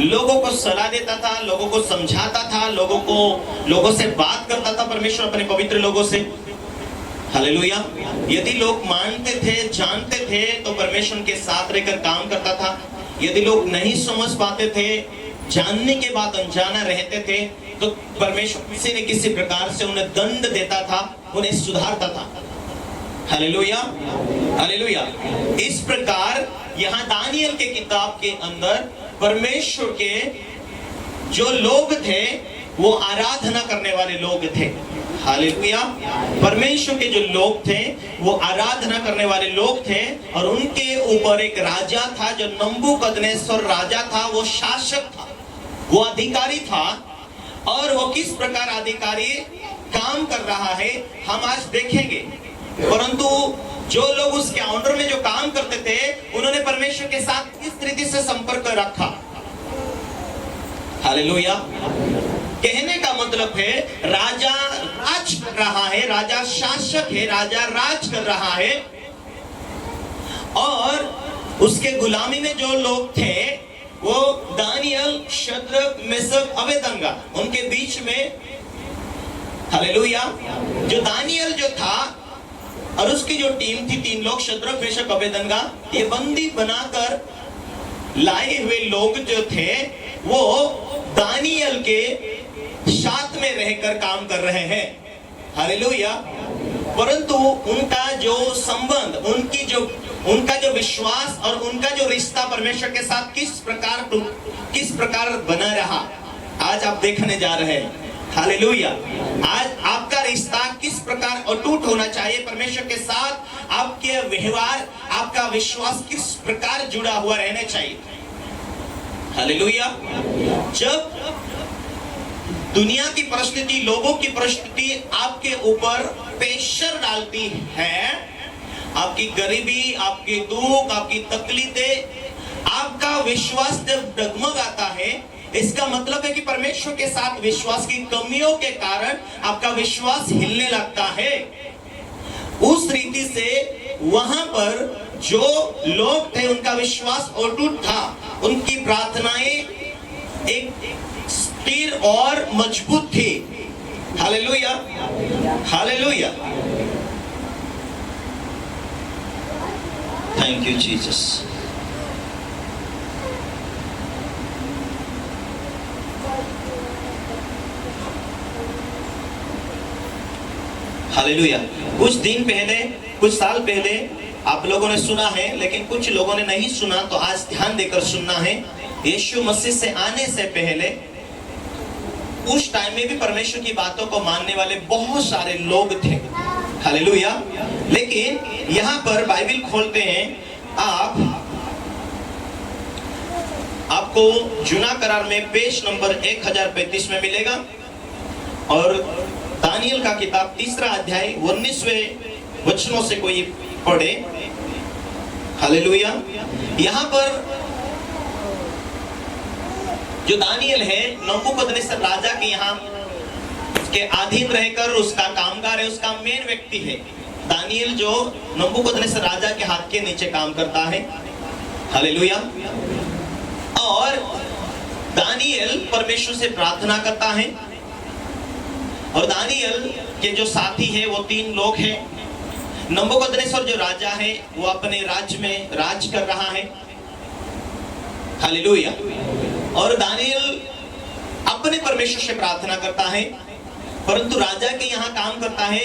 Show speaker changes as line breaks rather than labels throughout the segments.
लोगों को सलाह देता था, लोगों को समझाता था, लोगों से बात करता था परमेश्वर अपने पवित्र लोगों से। हालेलुया। यदि लोग मानते थे, जानते थे, तो परमेश्वर के साथ रहकर काम करता था। यदि लोग नहीं समझ पाते थे, जानने के बाद अनजाना रहते थे, तो परमेश्वर किसी न किसी प्रकार से उन्हें दंड देता था, उन्हें सुधारता था। Hallelujah, hallelujah. इस प्रकार यहाँ दानियल के किताब के अंदर परमेश्वर के जो लोग थे वो आराधना करने वाले लोग थे। हालेलुया। परमेश्वर के जो लोग थे वो आराधना करने वाले लोग थे, और उनके ऊपर एक राजा था जो नबूकदनेस्सर राजा था। वो शासक था, वो अधिकारी था, और वो किस प्रकार अधिकारी काम कर रहा है हम आज देखेंगे। परंतु जो लोग उसके अंडर में जो काम करते थे, उन्होंने परमेश्वर के साथ किस तरीके से संपर्क रखा। हालेलुया। कहने का मतलब है राजा राज कर रहा है, राजा शासक है, राजा राज कर रहा है, और उसके गुलामी में जो लोग थे वो दानियल, शद्रक, मेशक, अबेदनगो, उनके बीच में। हालेलुया। जो दानियल जो था और उसकी जो टीम थी, 3 लोग, शद्रक, मेशक, अबेदनगो, ये बंदी बनाकर लाए हुए लोग जो थे वो दानियल के साथ में रहकर काम कर रहे हैं। हालेलुया। परंतु उनका जो संबंध, उनका जो विश्वास और उनका जो रिश्ता परमेश्वर के साथ किस प्रकार बना रहा, आज आप देखने जा रहे हैं। हालेलुया। आज आपका रिश्ता किस प्रकार अटूट होना चाहिए परमेश्वर के साथ, आपके व्यवहार, आपका विश्वास किस प्रकार जुड़ा हुआ रहना चाहिए। हालेलुया। जब दुनिया की परिस्थिति, लोगों की परिस्थिति आपके ऊपर प्रेशर डालती है, आपकी गरीबी, आपकी दुख, आपकी तकलीफें, आपका विश्वास जब डगमगाता है, इसका मतलब है कि परमेश्वर के साथ विश्वास की कमियों के कारण आपका विश्वास हिलने लगता है। उस रीति से वहां पर जो लोग थे उनका विश्वास अटूट था, उनकी प्रार्थनाएं एक स्थिर और मजबूत थी। Hallelujah, hallelujah. Thank you Jesus. Hallelujah. कुछ दिन पहले, कुछ साल पहले आप लोगों ने सुना है, लेकिन कुछ लोगों ने नहीं सुना, तो आज ध्यान देकर सुनना है। यीशु मसीह से आने से पहले उस टाइम में भी परमेश्वर की बातों को मानने वाले बहुत सारे लोग थे। हालेलुया। लेकिन यहाँ पर बाइबल खोलते हैं आपको जूना करार में पेज नंबर 1035 में मिलेगा, और दानियल का किताब 3 अध्याय 19वें वचनों से कोई पढ़े। हालेलुया। यहाँ पर जो दानियल है, नबूकदनेस्सर राजा के यहाँ के अधीन रहकर उसका कामगार है, उसका मेन व्यक्ति है। दानियल जो नबूकदनेस्सर राजा के हाथ के नीचे काम करता है। हालेलुया। और दानियल परमेश्वर से प्रार्थना करता है, और दानियल के जो साथी है वो 3 लोग हैं। नबूकदनेस्सर जो राजा है वो अपने राज्य में राज कर रहा है। हालेलुया। और दानियल अपने परमेश्वर से प्रार्थना करता है, परंतु राजा के यहाँ काम करता है।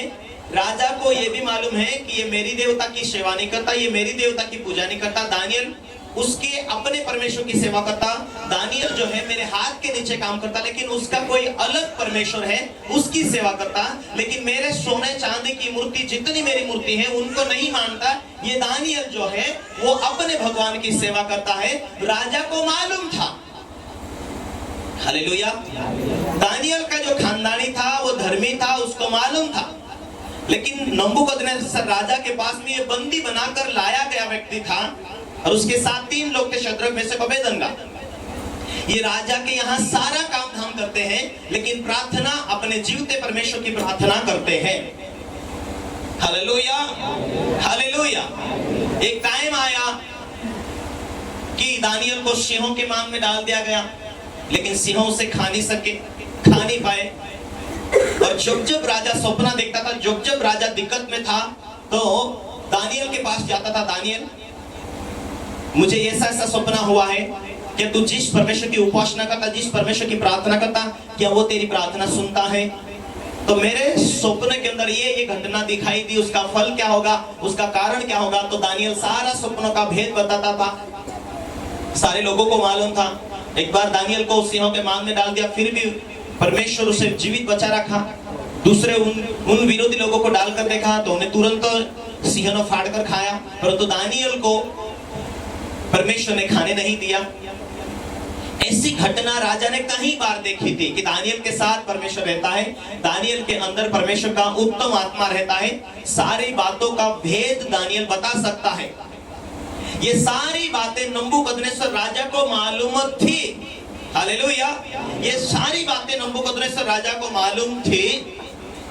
राजा को यह भी मालूम है कि ये मेरी देवता की सेवा नहीं करता, ये मेरी देवता की पूजा नहीं करता। दानियल उसके अपने परमेश्वर की सेवा करता। दानियल जो है मेरे हाथ के नीचे काम करता, लेकिन उसका कोई अलग परमेश्वर है, उसकी सेवा करता। लेकिन मेरे सोने चांदी की मूर्ति, जितनी मेरी मूर्ति है, उनको नहीं मानता। ये दानियल जो है वो अपने भगवान की सेवा करता है। राजा को मालूम था। हालेलुया। दानियल का जो खानदानी था वो धर्मी था, उसको मालूम था। लेकिन नबूकदनेस्सर राजा के पास में ये बंदी बनाकर लाया गया व्यक्ति था, और उसके साथ 3 लोग थे, शद्रक, मेशक, अबेदनगो। ये राजा के यहाँ सारा काम धाम करते हैं, लेकिन प्रार्थना अपने जीवते परमेश्वर की प्रार्थना करते हैं। Hallelujah, hallelujah. एक टाइम आया कि दानियल को सिंहों के मांग में डाल दिया गया, लेकिन सिंहों उसे खा नहीं पाए। और जब राजा सपना देखता था, जब राजा दिक्कत में था, तो दानियल के पास जाता था, दानियल मुझे ऐसा सपना हुआ है कि तू जिस परमेश्वर की उपासना करता, जिस परमेश्वर की प्रार्थना करता, क्या वो तेरी प्रार्थना सुनता है? तो मेरे सपने के अंदर ये घटना दिखाई दी, उसका फल क्या होगा, उसका कारण क्या होगा? तो दानियल सारा सपनों का भेद बताता था। सारे लोगों को मालूम था। एक बार दानियल को सिंहों के मांग में डाल दिया, फिर भी परमेश्वर उसे जीवित बचा रखा। दूसरे उन विरोधी लोगों को डालकर देखा तो उन्हें तुरंत सिंह ने फाड़ कर खाया, परंतु दानियल को परमेश्वर ने खाने नहीं दिया। ऐसी घटना राजा ने कई बार देखी थी कि दानियल के साथ परमेश्वर रहता है, दानियल के अंदर परमेश्वर का उत्तम आत्मा रहता है, सारी बातों का भेद दानियल बता सकता है। ये सारी बातें नबूकदनेस्सर राजा को मालूम थी। हालेलुया। ये सारी बातें नबूकदनेस्सर राजा को मालूम थी।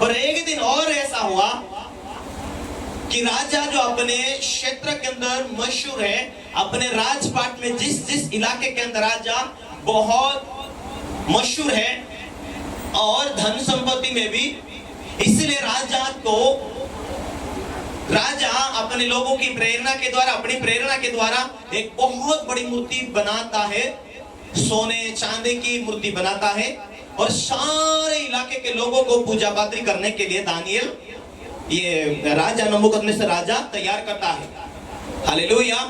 पर एक दिन और ऐसा हुआ कि राजा जो अपने क्षेत्र के अंदर मशहूर है, अपने राजपाट में जिस इलाके के अंदर राजा बहुत मशहूर है और धन संपत्ति में भी, इसलिए राजा अपने लोगों की प्रेरणा के द्वारा, अपनी प्रेरणा के द्वारा एक बहुत बड़ी मूर्ति बनाता है, सोने चांदी की मूर्ति बनाता है, और सारे इलाके के लोगों को पूजा पात्री करने के लिए दानियल, ये राजा नबूकदनेस्सर राजा तैयार करता है। हालेलुया।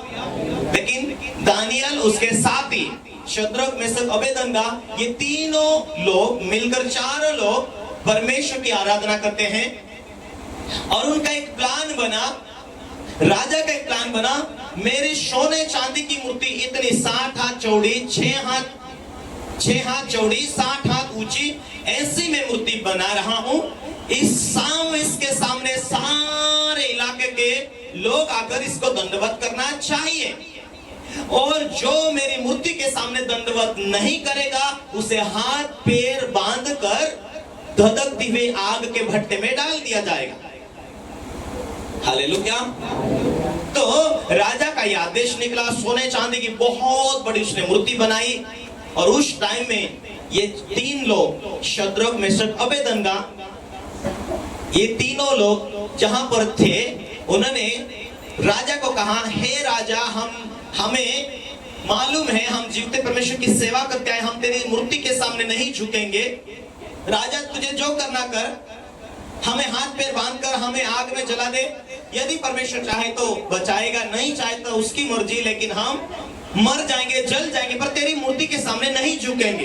लेकिन दानियल, उसके साथी शद्रक, मेशक, अबेदनगो, ये तीनों लोग मिलकर, चारों लोग परमेश्वर की आराधना करते हैं। और उनका एक प्लान बना, राजा का एक प्लान बना, मेरी सोने चांदी की मूर्ति इतनी 60 हाथ चौड़ी, 6 हाथ चौड़ी, 60 हाथ ऊंची, ऐसी मैं मूर्ति बना रहा हूं। इसके सामने सारे इलाके के लोग आकर इसको दंडवत करना चाहिए, और जो मेरी मूर्ति के सामने दंडवत नहीं करेगा उसे हाथ पैर बांधकर धधकती हुई आग के भट्टे में डाल दिया जाएगा। हालेलुया। तो राजा का यह आदेश निकला, सोने चांदी की बहुत बड़ी उसने मूर्ति बनाई। और उस टाइम में ये तीन लोग, शद्रक, मेशक, अबेदनगो, ये तीनों लोग जहां पर थे, उन्होंने राजा को कहा, हे राजा, हमें मालूम है हम जीवते परमेश्वर की सेवा करते हैं, हम तेरी मूर्ति के सामने नहीं झुकेंगे। राजा, तुझे जो करना कर, हमें हाथ पैर बांधकर हमें आग में जला दे। यदि परमेश्वर चाहे तो बचाएगा, नहीं चाहे तो उसकी मर्जी, लेकिन हम मर जाएंगे, जल जाएंगे, पर तेरी मूर्ति के सामने नहीं झुकेंगे,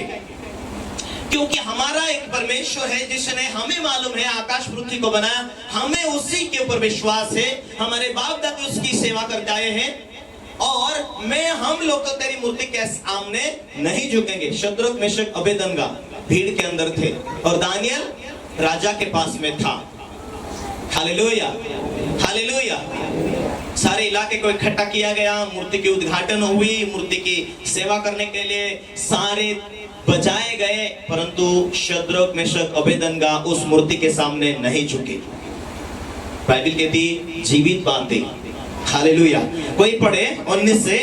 क्योंकि हमारा एक परमेश्वर है जिसने, हमें मालूम है, आकाश पृथ्वी को बनाया, हमें उसी के ऊपर विश्वास है, हमारे बाप दादा उसकी सेवा करते आए हैं, और हम लोग तो तेरी मूर्ति के सामने नहीं झुकेंगे। शद्रक, मेशक, अबेदनगो भीड़ के अंदर थे, और दानियल राजा के पास में था। Hallelujah, hallelujah. सारे इलाके को इकट्ठा किया गया, मूर्ति की उद्घाटन हुई, मूर्ति की सेवा करने के लिए सारे बजाए गए, परंतु शद्रक, मेशक, अबेदनगो उस मूर्ति के सामने नहीं झुके। बाइबल कहती जीवित बातें। हालेलुया। कोई पढ़े 19 से,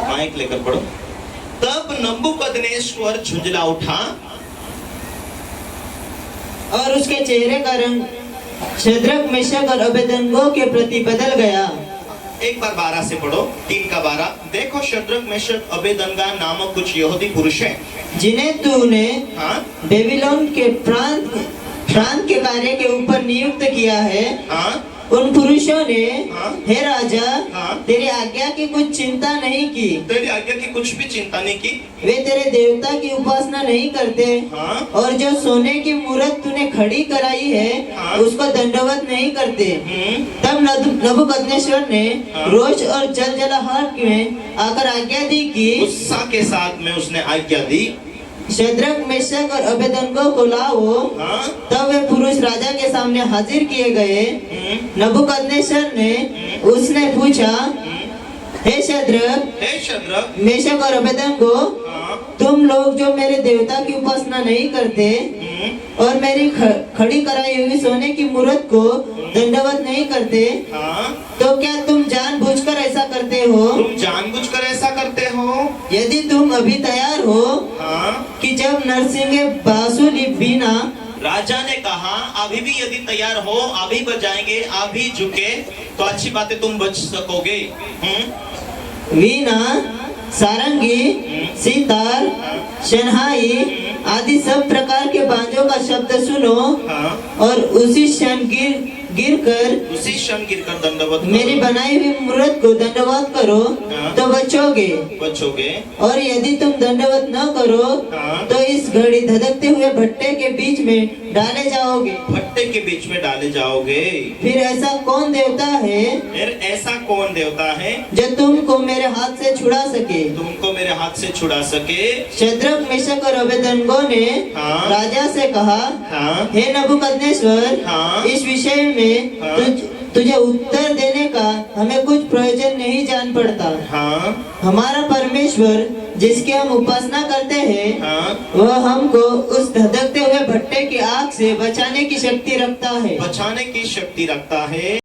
माइक लेकर पढ़ो। तब नबूकदनेस्सर झुंझला उठा
और उसके चेहरे का रंग शद्रक, मेशक और अबेदनगो के प्रति बदल गया।
एक बार 12 से पढ़ो, 3 का 12। देखो, शद्रक, मेशक, अबेदनगो नामक कुछ यहूदी पुरुष हैं,
जिन्हें तूने बेबीलोन के प्रांत के कार्य के ऊपर नियुक्त किया है। उन पुरुषों ने, हे राजा, तेरी आज्ञा की कुछ चिंता नहीं की।
तेरी आज्ञा की कुछ भी चिंता नहीं की।
वे तेरे देवता की उपासना नहीं करते, और जो सोने की मूर्त तूने खड़ी कराई है उसको दंडवत नहीं करते। तब नबूकदनेस्सर ने रोष और जलजलाहट में आकर आज्ञा दी कि,
गुस्सा के साथ में उसने आज्ञा दी,
शद्रक, मेशक और अबेदनगो को लाओ। तब वे पुरुष राजा के सामने हाजिर किए गए। नबूकदनेस्सर ने उसने पूछा, हे शद्रक, मेशक और अबेदनगो, तुम लोग जो मेरे देवता की उपासना नहीं करते और मेरी खड़ी कराई हुई सोने की मूर्त को दंडवत नहीं करते, तो क्या तुम जानबूझकर हो,
तुम जानबूझकर ऐसा करते हो।
यदि तुम अभी तैयार हो
हाँ,
कि जब नरसिंह बांसुरी बीना
राजा ने कहा अभी भी यदि तैयार हो, अभी बजाएंगे, अभी झुके तो अच्छी बात है, तुम बच सकोगे।
वीणा, सारंगी, सितार, शहनाई आदि सब प्रकार के बांजों का शब्द सुनो
हाँ,
और उसी क्षण गिर कर
उसी क्षण गिरकर दंडवत करो।
मेरी बनाई हुई मूर्त को दंडवत करो
हाँ।
तो बचोगे,
बचोगे।
और यदि तुम दंडवत न करो
हाँ।
तो इस घड़ी धधकते हुए भट्टे के बीच में डाले जाओगे।
भट्टे के बीच में डाले जाओगे।
फिर ऐसा कौन देवता है
फिर ऐसा कौन देवता है
जो तुमको मेरे हाथ से छुड़ा सके?
तुमको मेरे हाथ से छुड़ा सके?
शद्रक, मेशक और अबेदनगो ने
हाँ।
राजा से कहा,
हाँ,
हे नबूकदनेस्वर,
हाँ।
इस विषय में
हाँ।
तुझे उत्तर देने का हमें कुछ प्रयोजन नहीं जान पड़ता।
हाँ,
हमारा परमेश्वर जिसकी हम उपासना करते हैं
हाँ,
वह हमको उस धधकते हुए भट्टे की आग से बचाने की शक्ति रखता है।
बचाने की शक्ति रखता है।